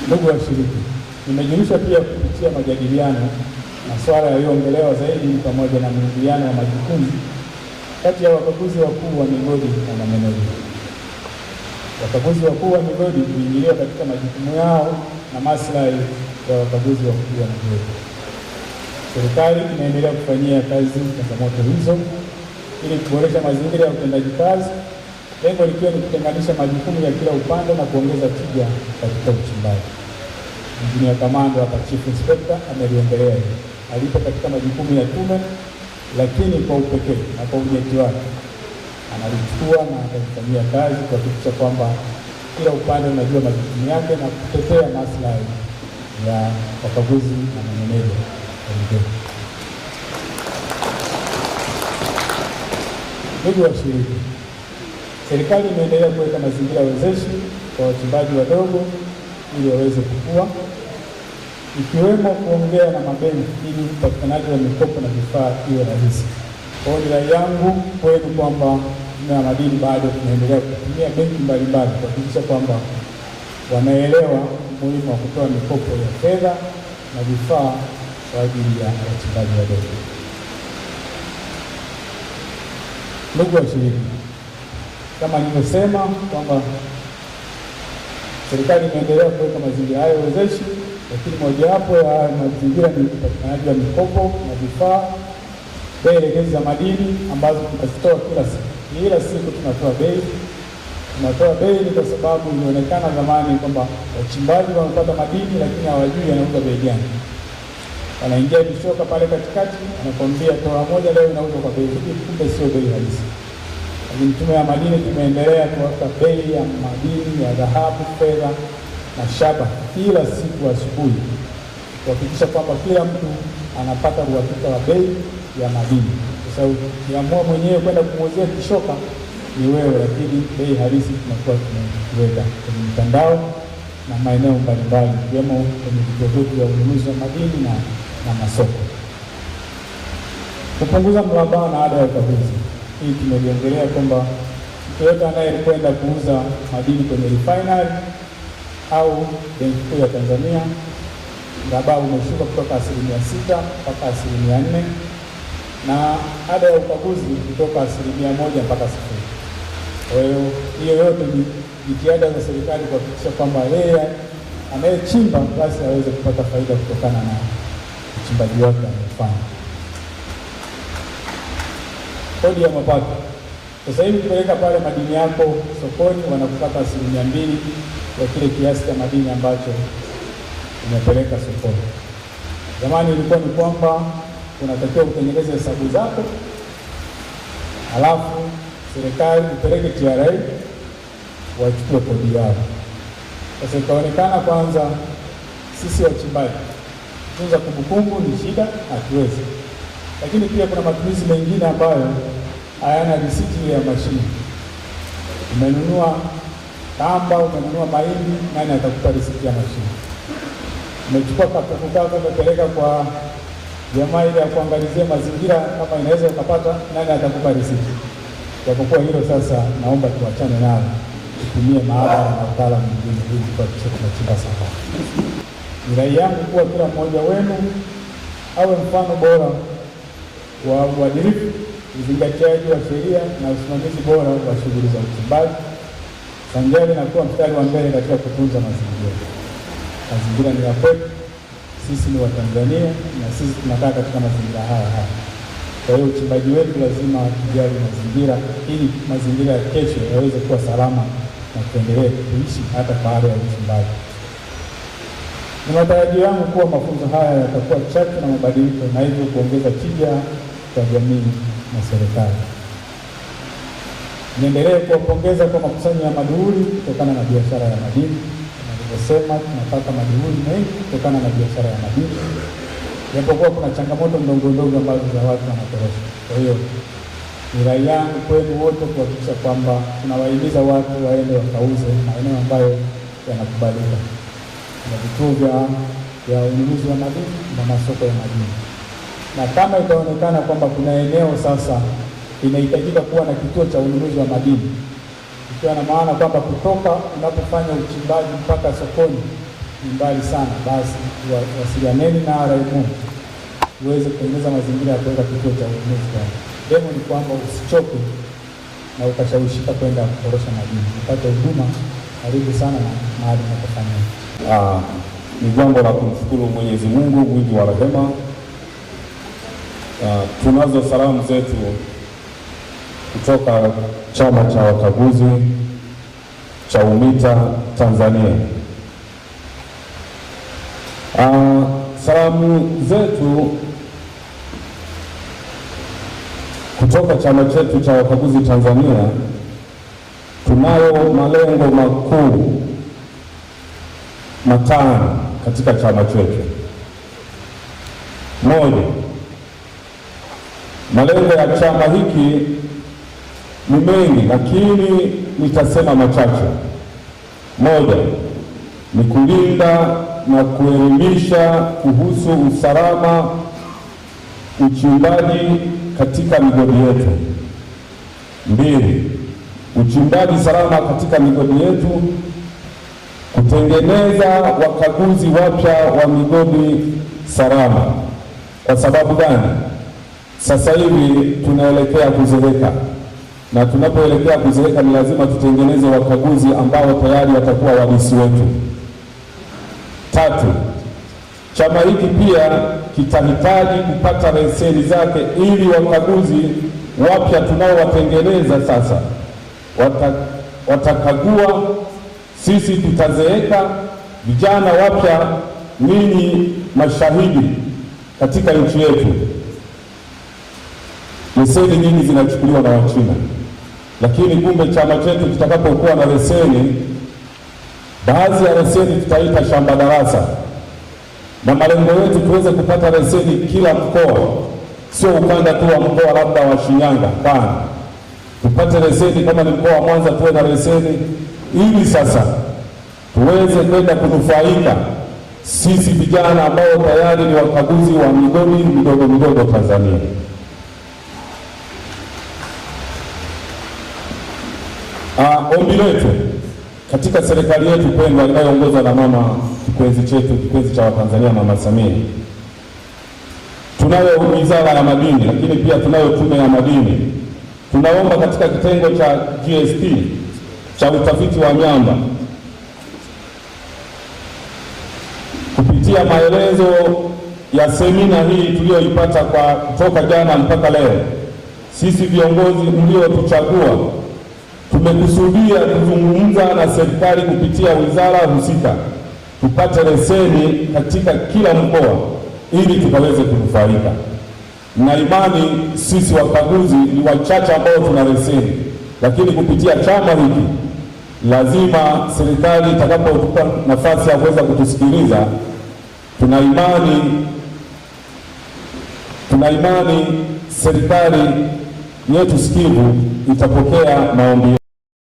Ndugu washiriki, nimejulishwa pia kupitia majadiliano masuala yaliyoongelewa zaidi pamoja na mwingiliano wa majukumu kati ya wakaguzi wakuu wa migodi na mameneja. Wakaguzi wakuu wa migodi kuingiliwa katika majukumu yao na maslahi ya wakaguzi wakuu wa migodi. Serikali inaendelea kufanyia kazi changamoto hizo ili kuboresha mazingira ya utendaji kazi, lengo likiwa ni kutenganisha majukumu ya kila upande na kuongeza tija katika uchimbaji. Injinia Kamando hapa, Chief Inspector, ameliongelea hili. Alipo katika majukumu ya tume, lakini kwa upekee na kwa unyeti wake analichukua na atalifanyia kazi kuhakikisha kwamba kila upande unajua majukumu yake na kutetea maslahi ya wakaguzi na mameneja wa migodi. Ndugu washiriki, serikali imeendelea kuweka mazingira wezeshi kwa wachimbaji wadogo ili waweze kukua, ikiwemo kuongea na mabenki ili upatikanaji wa mikopo na vifaa iwe rahisi. Kwa hiyo ni rai yangu kwenu kwamba Tume ya Madini bado tunaendelea kutumia benki mbalimbali kuhakikisha kwamba wanaelewa umuhimu wa kutoa mikopo ya fedha na vifaa kwa ajili ya wachimbaji wadogo. Ndugu washiriki, kama nilivyosema kwamba serikali imeendelea kuweka mazingira hayo wezeshi, lakini mojawapo ya mazingira ni upatikanaji wa mikopo na vifaa, bei elekezi za madini ambazo tunazitoa kila siku. Kila siku tunatoa bei. Tunatoa bei ni kwa sababu ilionekana zamani kwamba wachimbaji wanapata madini lakini hawajui yanauza bei gani. Wanaingia kishoka pale katikati, anakwambia toa moja leo inauzwa kwa bei hii, kumbe sio bei halisi. Lakini Tume ya Madini tumeendelea kuweka bei ya madini ya dhahabu, fedha na shaba kila siku asubuhi, kuhakikisha kwamba kila mtu anapata uhakika wa bei ya madini. Kwa sababu ukiamua mwenyewe kwenda kumuuzia kishoka ni wewe, lakini bei halisi tunakuwa tunaweka kwenye mitandao na maeneo mbalimbali, ikiwemo kwenye vituo vyetu vya ununuzi wa madini na masoko. Kupunguza mrabaa na ada ya ukaguzi. Hii tumeliongelea kwamba mtu yote anayekwenda kuuza madini kwenye refinery au Benki Kuu ya Tanzania, mrabaa umeshuka kutoka 6% mpaka 4%, na ada ya ukaguzi kutoka 1% mpaka 0%. Kwa hiyo yote ni jitihada za serikali kuhakikisha kwamba yeye anayechimba basi aweze kupata faida kutokana na uchimbaji wake anayofanya. Kodi ya mapato. Sasa hivi kupeleka pale madini yako sokoni wanakupata 2% ya kile kiasi cha madini ambacho umepeleka sokoni. Zamani ilikuwa ni kwamba unatakiwa kutengeneza hesabu zako, alafu serikali upeleke TRA wachukue kodi yao. Sasa ikaonekana kwanza sisi wachimbaji tunza kumbukumbu ni shida, hatuwezi. Lakini pia kuna matumizi mengine ambayo hayana risiti ya mashine. Umenunua kamba, umenunua mahindi, nani atakupa risiti ya mashine? Umechukua kapuku kako umepeleka kwa jamaa ile ya kuangalizia mazingira kama inaweza ukapata, nani atakupa risiti? Japokuwa hilo sasa naomba tuachane nalo, tutumie maabara na utaalamu mwingine ili kuhakikisha tunachimba sawa. Ni rai yangu kuwa kila mmoja wenu awe mfano bora wa uadilifu, uzingatiaji wa sheria na usimamizi bora wa shughuli za uchimbaji, sanjari na kuwa mstari wa mbele katika kutunza mazingira. Mazingira ni ya kwetu, sisi ni Watanzania na sisi tunakaa katika mazingira haya. Kwa hiyo uchimbaji wetu lazima tujali mazingira ili mazingira ya kesho yaweze kuwa salama na tuendelee kuishi hata baada ya uchimbaji. Ni matarajio yangu kuwa mafunzo haya yatakuwa chachu na mabadiliko na hivyo kuongeza tija kwa jamii na serikali. Niendelee kuwapongeza kwa makusanyo ya maduhuli kutokana na biashara ya madini. Nilivyosema, tunapata maduhuli mengi kutokana na biashara ya madini, japokuwa kuna changamoto ndogo ambazo za watu wanatorosha. Kwa hiyo ni rai yangu kwenu wote kuhakikisha kwamba tunawahimiza watu waende wakauze maeneo ambayo yanakubalika, na vituo vya ununuzi wa madini na masoko ya madini. Na kama itaonekana kwamba kuna eneo sasa inahitajika kuwa na kituo cha ununuzi wa madini, ikiwa na maana kwamba kutoka unapofanya uchimbaji mpaka sokoni ni mbali sana, basi wasilianeni na RMO uweze kutengeneza mazingira ya kuweka kituo cha ununuzi pale. Lengo ni kwamba usichoke na ukashawishika kwenda kutorosha madini, upate huduma karibu sana na mahali unapofanyia. Ni jambo la kumshukuru Mwenyezi Mungu mwingi wa rehema. Tunazo salamu zetu kutoka Chama cha Wakaguzi cha UMITA Tanzania. Salamu zetu kutoka chama chetu cha Wakaguzi Tanzania, tunayo malengo makuu matano katika chama chetu. Moja, malengo ya chama hiki ni mengi, lakini nitasema machache. Moja ni kulinda na kuelimisha kuhusu usalama uchimbaji katika migodi yetu. Mbili, uchimbaji salama katika migodi yetu, kutengeneza wakaguzi wapya wa migodi salama. Kwa sababu gani? Sasa hivi tunaelekea kuzeeka, na tunapoelekea kuzeeka ni lazima tutengeneze wakaguzi ambao tayari watakuwa wadisi wetu. Tatu, chama hiki pia kitahitaji kupata leseni zake ili wakaguzi wapya tunaowatengeneza sasa watakagua. Sisi tutazeeka, vijana wapya ninyi mashahidi katika nchi yetu. Leseni nyingi zinachukuliwa na Wachina, lakini kumbe chama chetu kitakapokuwa na leseni, baadhi ya leseni tutaita shamba darasa, na malengo yetu tuweze kupata leseni kila mkoa, sio ukanda tu wa mkoa labda wa Shinyanga. Hapana, tupate leseni kama ni mkoa wa Mwanza tuwe na leseni, ili sasa tuweze kwenda kunufaika sisi vijana ambao tayari ni wakaguzi wa migodi midogo midogo Tanzania. Ombi letu katika serikali yetu pendwa inayoongozwa na mama kipenzi chetu, kipenzi cha Watanzania, Mama Samia, tunayo wizara ya madini, lakini pia tunayo tume ya madini. Tunaomba katika kitengo cha GST cha utafiti wa miamba, kupitia maelezo ya semina hii tuliyoipata kwa kutoka jana mpaka leo, sisi viongozi mliotuchagua tumekusudia kuzungumza na serikali kupitia wizara husika tupate leseni katika kila mkoa ili tukaweze kunufaika. Na imani sisi wakaguzi ni wachache ambao tuna leseni, lakini kupitia chama hiki lazima serikali itakapotupa nafasi ya kuweza kutusikiliza, tuna imani serikali yetu sikivu itapokea maombi.